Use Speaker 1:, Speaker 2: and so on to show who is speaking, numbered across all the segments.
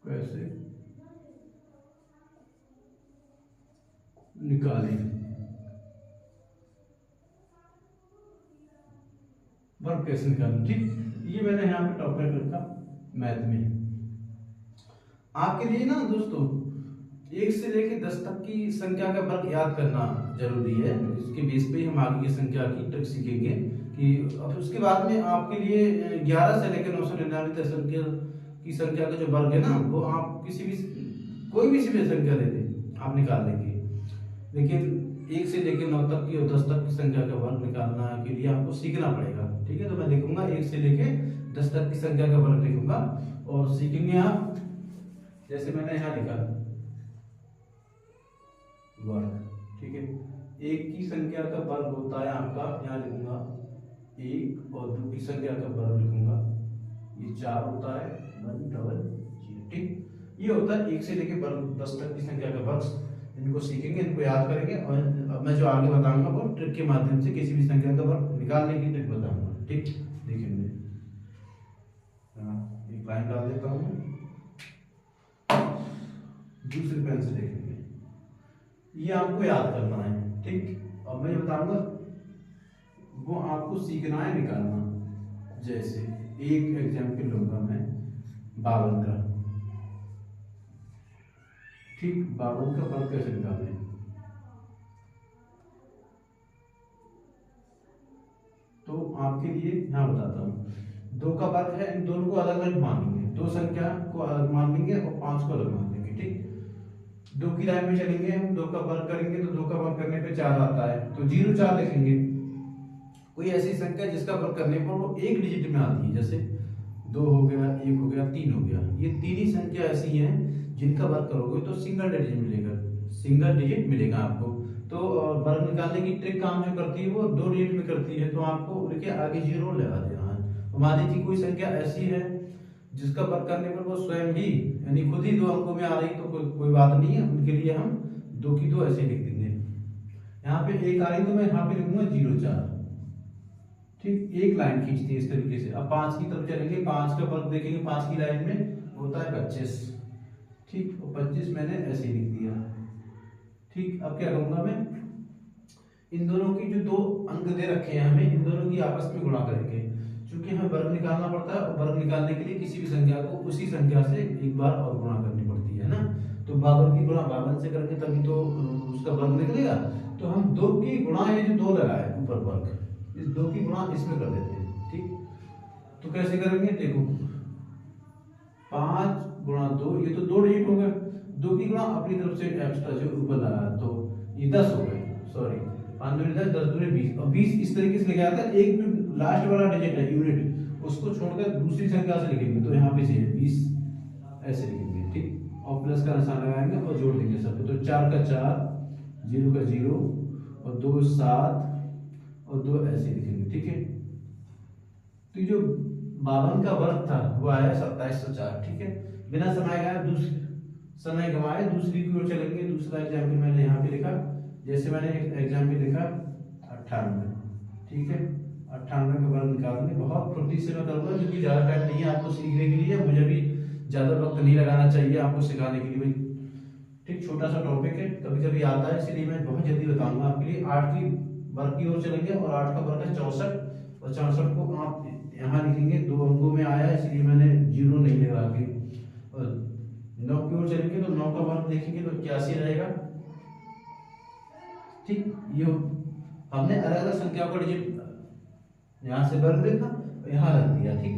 Speaker 1: कैसे निकालें, वर्ग कैसे निकालें। ठीक, ये मैंने यहाँ पे टॉपिक रखा मैथ में। आपके लिए ना दोस्तों 1 से लेकर 10 तक की संख्या का वर्ग याद करना जरूरी है। इसके बेस पे हम आगे की संख्या की ट्रिक सीखेंगे कि अब उसके बाद में आपके लिए 11 से लेकर 999 तक संख्या की संख्या का जो वर्ग है ना, वो आप किसी भी कोई भी संख्या दे दें आप निकाल लेंगे। लेकिन 1 से लेकर 9 तक की और 10 तक की संख्या का वर्ग निकालना के लिए आपको सीखना पड़ेगा। ठीक है, तो मैं लिखूंगा 1 से लेकर 10 तक की संख्या का वर्ग लिखूंगा और सीखेंगे आप। जैसे मैंने यहाँ लिखा वर्ग, ठीक है, 1 की संख्या का वर्ग होता है आपका, यहाँ लिखूंगा 1 और 2 की संख्या का वर्ग लिखूंगा, ये 4 होता है 100। ठीक, ये होता है 1 से लेकर 10 तक की संख्या का वर्ग। इनको सीखेंगे, इनको याद करेंगे और अब मैं जो आगे बताऊंगा वो ट्रिक के माध्यम से किसी भी संख्या का वर्ग निकालने की ट्रिक बताऊंगा। ठीक, देखेंगे, एक लाइन डाल देता हूँ, दूसरे पेन से देखेंगे, ये आपको याद करना है। ठीक, अब मैं बताऊंगा वो आपको सीखना है निकालना। जैसे एक एग्जाम्पल लूंगा मैं 52 का। ठीक, 52 का वर्ग कैसे निकालें। तो आपके लिए यहाँ बताता हूँ, 2 का वर्ग है, इन दोनों को अलग अलग मान लेंगे, 2 संख्या को अलग मान लेंगे और 5 को अलग मान लेंगे। ठीक, 2 की लाइन में चलेंगे, हम 2 का वर्ग करेंगे तो 2 का वर्ग करने पे 4 आता है, तो 0 4 लिखेंगे। कोई ऐसी संख्या जिसका वर्ग करने पर वो एक डिजिट में आती है, जैसे 2 हो गया, 1 हो गया, 3 हो गया, ये तीन ही संख्या ऐसी हैं जिनका वर्ग करोगे तो सिंगल डिजिट मिलेगा, सिंगल डिजिट मिलेगा आपको। तो वर्ग निकालने की ट्रिक काम जो करती है वो 2 डिजिट में करती है, तो आपको देखिए आगे 0 लगा देना है। मान लीजिए कोई संख्या ऐसी है जिसका वर्ग करने पर वो स्वयं ही यानी खुद ही 2 अंकों में आ रही, तो कोई बात नहीं है, उनके लिए हम 2 की 2 ऐसे लिख देंगे। यहाँ पे 1 आ रही तो मैं यहाँ पे लिखूंगा 0 4। ठीक, एक लाइन खींचती है इस तरीके से। अब 5 की तरफ चलेंगे, 5 का वर्ग देखेंगे, 5 की लाइन में होता है 25। ठीक, और 25 मैंने ऐसे ही लिख दिया। ठीक, अब क्या करूंगा मैं, इन दोनों की जो 2 अंक दे रखे हैं हमें, इन दोनों की आपस में गुणा करेंगे। क्योंकि हमें वर्ग निकालना पड़ता है और वर्ग निकालने के लिए किसी भी संख्या को उसी संख्या से एक बार और गुणा करनी पड़ती है ना। तो 52 की गुणा 52 से करेंगे तभी तो उसका वर्ग निकलेगा। तो हम 2 की गुणा, ये जो 2 लगा है ऊपर वर्ग, इस 2 की गुणा इसमें कर देते हैं। ठीक, तो कैसे करेंगे, देखो 5 गुणा 2, ये तो 2 डिजिट हो गए, 2 की गुणा अपनी तरफ से एक्स्ट्रा जो ऊपर लगा तो ये 10 हो गए, सॉरी 5 दूनी 10, 10 दूनी 20, और 20 इस तरीके से लिखा जाता है। एक जो लास्ट वाला डिजिट है यूनिट, उसको छोड़कर दूसरी संख्या से लिखेंगे, तो यहाँ पे से 20 ऐसे लिखेंगे। ठीक, और प्लस का निशान लगाएंगे और जोड़ देंगे सब, तो 4 का 4, 0 का 0 और 2 7 और 2 ऐसे लिखेंगे। ठीक है, तो जो 52 का वर्ग था वो आया 2704। ठीक है, बिना समय गवाए दूसरी की ओर चलेंगे। दूसरा एग्जाम्पल मैंने यहाँ पे लिखा, जैसे मैंने एक एग्जाम्पल लिखा 98। ठीक है, 98 का वर्ग निकालेंगे, बहुत फुर्ती से मैं करूंगा क्योंकि ज्यादा टाइम नहीं है आपको सीखने के लिए, मुझे भी ज्यादा वक्त नहीं लगाना चाहिए आपको सिखाने के लिए भाई। ठीक, छोटा सा टॉपिक है, कभी कभी आता है, इसलिए मैं बहुत जल्दी बताऊंगा आपके लिए। 8 की वर्ग की ओर चलेंगे और 8 का वर्ग है 64, और 64 को आप यहाँ लिखेंगे, 2 अंकों में आया इसलिए मैंने 0 नहीं लगा के। और 9 की ओर चलेंगे तो 9 का वर्ग देखेंगे तो 81 रहेगा। ठीक, ये हमने अलग अलग संख्या को डिजिट यहाँ से वर्ग लिखा और यहाँ रख दिया। ठीक,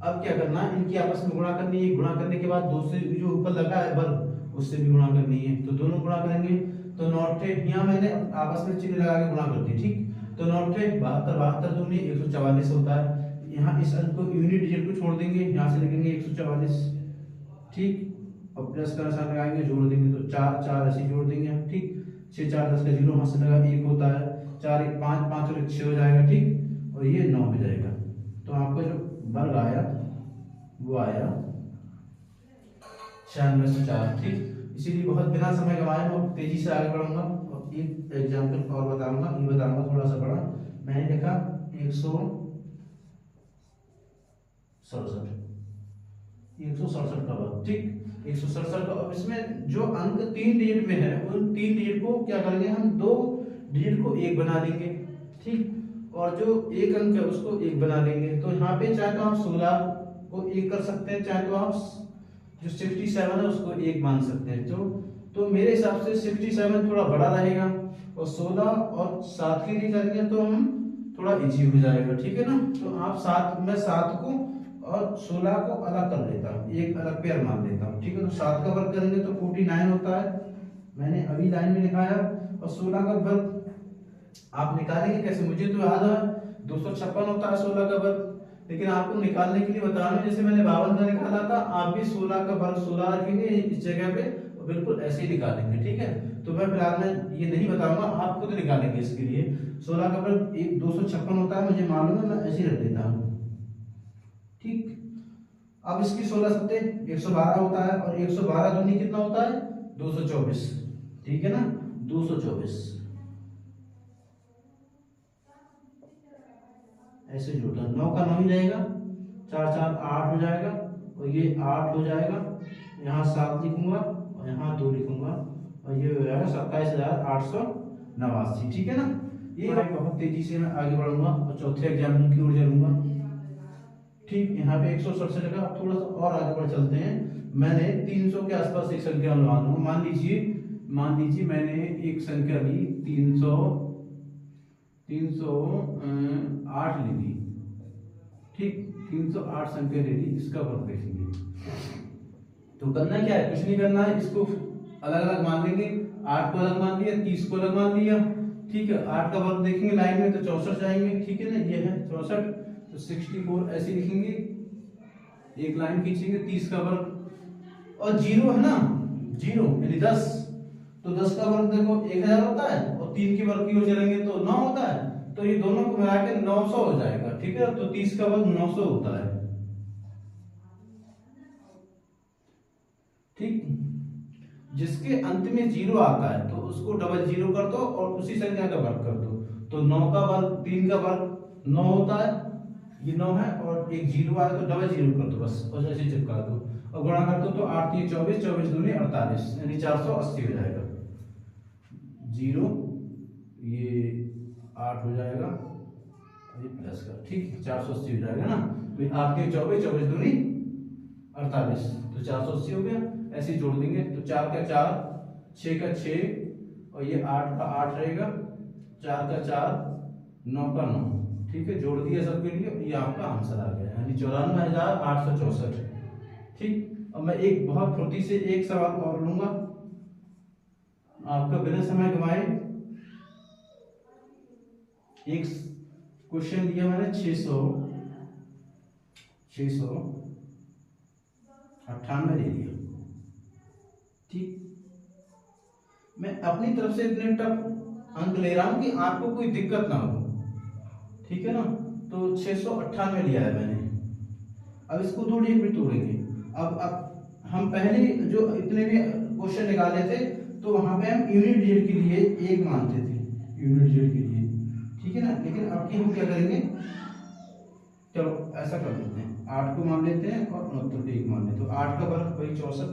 Speaker 1: अब क्या करना है, इनकी आपस में गुणा करनी है। गुणा करने के बाद दूसरे जो ऊपर लगा है वर्ग उससे भी गुणा करनी है, तो दोनों गुणा करेंगे। तो 9 यहाँ मैंने आपस में चिन्ह लगा के गुणा कर दी। ठीक, तो 9 72, 72 दूनी 144 होता है। यहाँ इस अंक को यूनिट डिजिट को छोड़ देंगे, यहाँ से लिखेंगे 144। ठीक, और प्लस का निशान लगाएंगे, जोड़ देंगे तो 4 4 ऐसे जोड़ देंगे। ठीक, 6 4 10 का 0 वहां से लगा 1 होता है, 4 1 5 5 और 6 हो जाएगा। ठीक, और ये 9 हो जाएगा। तो आपका जो वर्ग आया वो आया 9604। ठीक, इसीलिए बहुत बिना समय गवाए मैं तेजी से आगे बढ़ूंगा और एक एग्जाम्पल और बताऊंगा, ये बताऊंगा थोड़ा सा बड़ा। मैंने लिखा 167 का वर्ग। ठीक, 167। तो अब इसमें जो अंक 3 डिजिट में है उन 3 डिजिट को क्या करेंगे हम, 2 डिजिट को 1 बना देंगे, ठीक। और जो एक अंक है उसको 1 बना देंगे। तो यहाँ पे चाहे तो आप 16 को 1 कर सकते हैं, चाहे तो आप जो 67 है उसको 1 मान सकते हैं। तो मेरे हिसाब से 67 थोड़ा बड़ा रहेगा, और 16 और 7 के लिए करेंगे तो हम थोड़ा इजी हो जाएगा, ठीक है ना। तो आप मैं 7 को और 16 को अलग कर लेता हूँ, एक अलग पेयर मान लेता हूँ, ठीक है। तो 7 का वर्ग करेंगे तो 49 होता है, मैंने अभी लाइन में लिखाया। और 16 का वर्ग आप निकालेंगे कैसे, मुझे तो याद है 256 होता है 16 का वर्ग, लेकिन आपको निकालने के लिए बता रहा हूं, जैसे मैंने 52 का निकाला था, आप भी 16 का वर्ग 16 रखेंगे इस जगह पे, बिल्कुल ऐसे ही निकालेंगे, ठीक है। तो मैं फिलहाल में ये नहीं बताऊंगा, आप खुद निकालेंगे इसके लिए। 16 का वर्ग 256 होता है, मुझे मालूम है, मैं ऐसे ही रख देता हूँ, ठीक। अब इसकी 16 सत्ते 112 होता है, और 112 दूनी कितना होता है, 224, ठीक है ना, 224। ऐसे जोड़ता, 9 का 9 ही रहेगा, 4 4 8 हो जाएगा, और ये 8 हो जाएगा, यहाँ 7 लिखूंगा और यहाँ 2 लिखूंगा, और ये हो जाएगा 27,889, ठीक है ना। ये बहुत तेजी से मैं आगे बढ़ूंगा और चौथे एग्जाम्पल की ओर चलूंगा, ठीक। यहाँ पे 167 का, थोड़ा सा और आगे बढ़ चलते हैं। मैंने 300 के आसपास एक संख्या लूंगा, मान लीजिए मैंने एक संख्या ली 308 ली थी, ठीक। 308 संख्या ले ली, इसका वर्ग देखेंगे। तो करना क्या है, कुछ नहीं करना है, इसको अलग अलग मान लेंगे। 8 को अलग मान लिया, 30 को अलग मान लिया, ठीक है। 8 का वर्ग देखेंगे लाइन में तो 64 जाएंगे, ठीक है ना, ये है 64, तो 64 ऐसे लिखेंगे, एक लाइन खींचेंगे। 30 का वर्ग और 0 है ना, 0 यानी 10, तो 10 का वर्ग देखो 1000 होता है, और 3 के वर्ग की ओर चलेंगे तो 9 होता है, तो ये दोनों को मिला के 900 हो जाएगा, ठीक है। तो 30 का वर्ग 900 होता है, ठीक। जिसके अंत में 0 आता है तो उसको डबल 0 कर दो और उसी संख्या का वर्ग कर दो। तो 9 का वर्ग 3 का वर्ग 9 होता है, ये 9 है, और एक 0 आया तो डबल 0 कर दो बस, और ऐसे चिपका दो और गुणा कर दो, तो 8 3 24, 24 दूनी 48, यानी 480 हो जाएगा। 0 ये 8 हो जाएगा, ये प्लस का, ठीक, 480 हो जाएगा ना। तो 8 3 24, 24 दूनी 48, तो 480 हो गया। ऐसे जोड़ देंगे, तो 4 का 4, 6 का 6, और ये 8 का 8 रहेगा, 4 का 4, 9 का 9, ठीक है। जोड़ दिया सबके लिए, ये आपका आंसर आ गया, यानी 94,864, ठीक। अब मैं एक बहुत फुर्ती से एक सवाल और लूंगा आपका बिना समय गंवाए। एक क्वेश्चन दिया मैंने 698 ले लिया, ठीक। मैं अपनी तरफ से इतने टफ अंक ले रहा हूं कि आपको कोई दिक्कत ना हो, ठीक है ना। तो 698 लिया है मैंने। अब इसको दो डिजिट में तोड़ेंगे। अब हम पहले जो इतने भी क्वेश्चन निकाले थे तो वहां पे हम यूनिट डिजिट के लिए 1 मानते थे, यूनिट डिजिट के लिए, ठीक है ना। लेकिन अब की हम क्या करेंगे, चलो ऐसा कर लेते हैं, 8 को मान लेते हैं और 69 को 1 मान लेते हैं। तो 8 का वर्ग वही 64,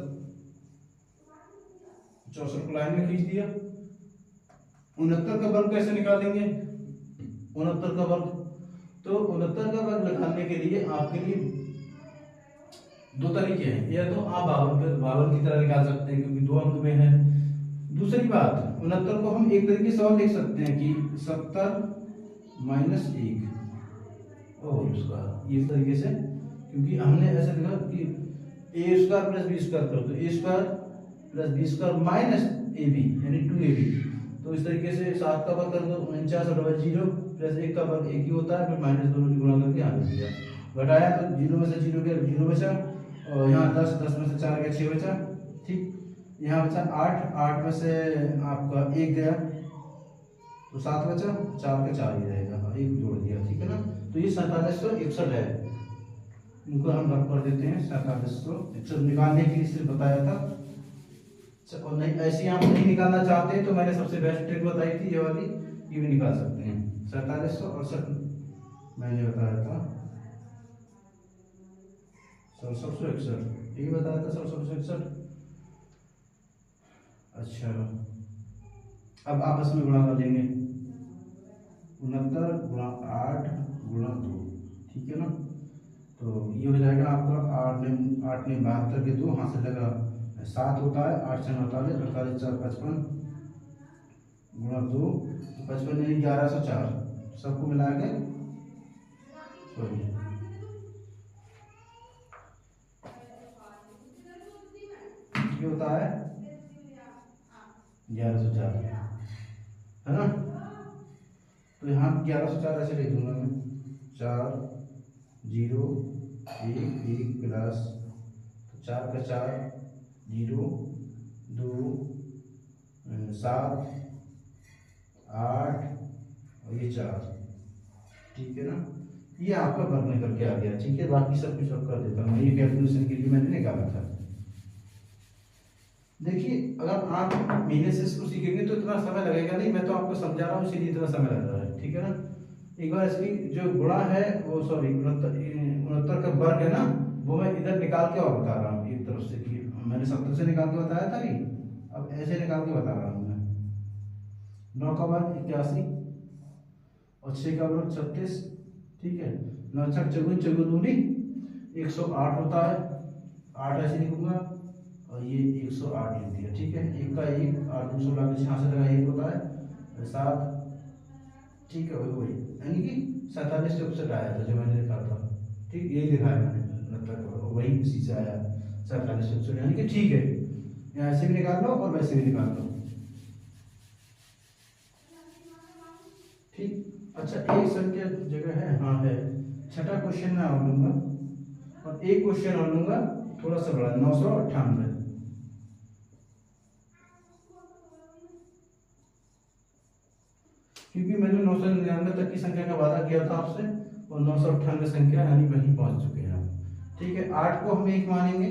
Speaker 1: 64 को लाइन में खींच दिया। 69 का वर्ग कैसे निकालेंगे, 69 का वर्ग, तो 69 का वर्ग निकालने के लिए आपके लिए 2 तरीके हैं, या तो आप बावन की तरह निकाल सकते हैं क्योंकि 2 अंक में है। दूसरी बात, 69 को हम एक तरीके से और लिख सकते हैं कि 70 माइनस 1 और उसका इस तरीके से, क्योंकि हमने ऐसे लिखा कि a square plus b square कर दो, a square plus b square minus ab यानी 2ab। तो इस तरीके से 7 का वर्ग कर दो 49 और 0 प्लस 1 का वर्ग 1 ही होता है, फिर माइनस दोनों की गुणा करके आगे दिया, घटाया तो 0 में से 0 गया 0 बचा, और यहाँ 10 में से 4 गया 6 बचा, ठीक। यहाँ बचा 8 में से आपका 1 गया तो 7 बचा, 4 का 4 ही रहेगा, 1 जोड़ दिया, ठीक है ना। तो ये 4761 है, इनको हम रख कर देते हैं 4761 निकालने के लिए सिर्फ बताया था। और नहीं ऐसे आप नहीं निकालना चाहते तो मैंने सबसे बेस्ट ट्रिक बताई थी ये वाली, ये भी निकाल सकते हैं। 4768 मैंने बताया था, 6761 यही बताया था 6761। अच्छा, अब आपस में गुणा कर देंगे, 69 गुणा 8 गुणा 2, ठीक है ना। तो ये हो जाएगा आपका 8 ने 72 के 2 हाथ से लगा 7 होता है, 8 से 48, 48 4 55 गुणा 2, 55 यानी 1104, सबको मिला के सॉरी ये होता है 1104, है ना। तो यहाँ 1104 ऐसे लिख दूंगा मैं, 4 0 1 1 प्लस 4 का 4 0 2 7 8 और ये 4, ठीक है ना। ये आपका वर्ग निकल के आ गया, ठीक है। बाकी सब कुछ अब कर देता हूँ, ये कैलकुलेशन के लिए मैंने निकाला था। देखिए अगर आप महीने से इसको सीखेंगे तो इतना समय लगेगा नहीं, मैं तो आपको समझा रहा हूँ इसीलिए इतना समय लग रहा है, ठीक है ना। एक बार इसकी जो गुणा है वो सॉरी 69 का वर्ग है ना, वो मैं इधर निकाल के और बता रहा हूँ एक तरफ से, कि मैंने 70 से निकाल के बताया था भी, अब ऐसे निकाल के बता रहा हूँ मैं। 9 का वर्ग 81 और 6 का वर्ग 36, ठीक है। 9 छक चौगुन चौगुन 108 होता है, 8 ऐसे लिखूंगा और ये 108 लिख दिया, ठीक है। 1 का 1 8 2 16 यहाँ से लगा 1 होता है 7, ठीक है। वही यानी कि 47 से उपसट आया था जो मैंने लिखा था, ठीक, यही लिखा है मैंने, मतलब वही उसी से आया 47 से उपसट, यानी कि ठीक है। यहाँ ऐसे भी निकाल लो और वैसे भी निकाल लो, ठीक। अच्छा एक संख्या जगह है, हाँ है, छठा क्वेश्चन मैं और लूंगा और एक क्वेश्चन और लूंगा थोड़ा सा बड़ा, 998, क्योंकि मैंने 999 तक की संख्या का वादा किया था आपसे और 998 संख्या यानी वहीं पहुंच चुके हैं आप, ठीक है। 8 को हम 1 मानेंगे,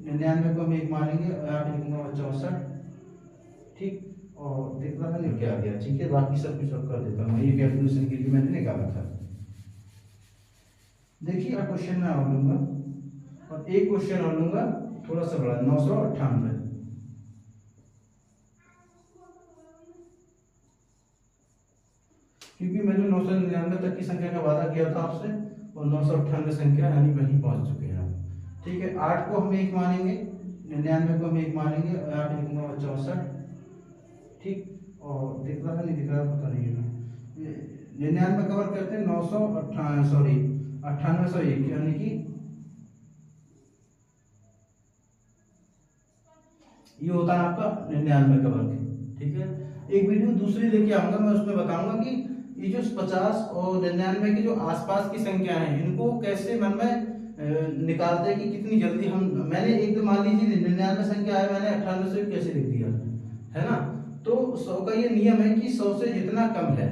Speaker 1: 99 को हम 1 मानेंगे और यहाँ पे लिखूंगा 64, ठीक। और देख रहा है क्या आ गया, ठीक है। बाकी सब कुछ अब कर देता हूँ, ये कैलकुलेशन के लिए मैंने निकाला था। देखिए क्वेश्चन मैं और लूंगा और एक क्वेश्चन और लूंगा थोड़ा सा बड़ा, 998, क्योंकि मैंने 999 तक की संख्या का वादा किया था आपसे और 998 संख्या यानी वहीं पहुंच चुके हैं आप, ठीक है। 8 को हम 1 मानेंगे, 99 को हम 1 मानेंगे और यहाँ पे लिखूंगा 64, ठीक। और दिख रहा है नहीं दिख रहा पता नहीं है, 99 कवर करते हैं 998 सॉरी 9801, यानी कि ये होता है आपका 99 का वर्ग, ठीक है। एक वीडियो दूसरी लेके आऊंगा, मैं उसमें बताऊंगा कि ये जो 50 और 99 के जो आसपास की संख्या है इनको कैसे मन में निकालते हैं कि कितनी जल्दी हम, मैंने एक तो मान लीजिए 99 संख्या है, मैंने 98 से कैसे लिख दिया, है ना। तो 100 का ये नियम है कि 100 से जितना कम है,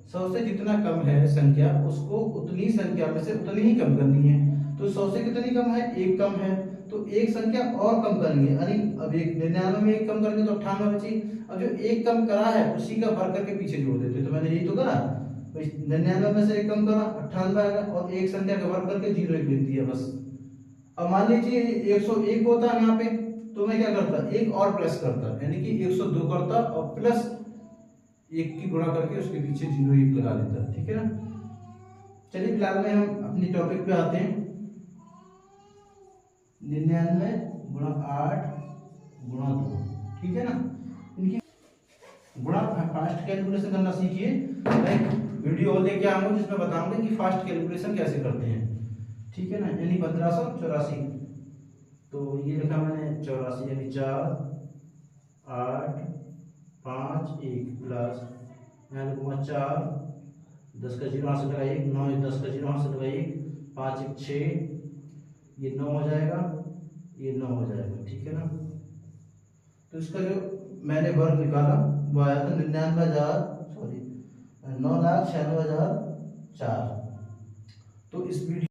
Speaker 1: 100 से जितना कम है संख्या, उसको उतनी संख्या में से उतनी ही कम करनी है। तो 100 से कितनी कम है, 1 कम है, तो एक संख्या और कम करेंगे, यानी अब 99 में 1 कम करेंगे तो 98 बची। अब जो 1 कम करा है उसी का वर्ग करके पीछे जोड़ देते, तो मैंने यही तो करा, 99 में से 1 कम करा 98 आएगा और एक संख्या का वर्ग करके 0 1 लिख दिया बस। अब मान लीजिए 101 होता है यहाँ पे, तो मैं क्या करता, 1 और प्लस करता, यानी कि 102 करता और प्लस 1 की गुणा करके उसके पीछे 0 1 लगा देता, ठीक है ना। चलिए फिलहाल में हम अपनी टॉपिक पे आते हैं। 99 गुणा 8 गुणा 2, ठीक है ना। इनकी गुणा फास्ट कैलकुलेशन करना सीखिए, मैं वीडियो और लेके आऊंगा जिसमें बताऊंगा कि फास्ट कैलकुलेशन कैसे करते हैं, ठीक है ना। यानी 1584, तो ये लिखा मैंने 84, यानी 4 8 5 1 प्लस यहाँ लिखूंगा 4 10 का 0 यहाँ से लगा 1 9 10 का 0 यहाँ से लगा 1 5 1 6, ये 9 हो जाएगा, ये 9 हो जाएगा, ठीक है ना। तो इसका जो मैंने वर्ग निकाला वो आया था 99,000 सॉरी 9,96,004। तो इस वीडियो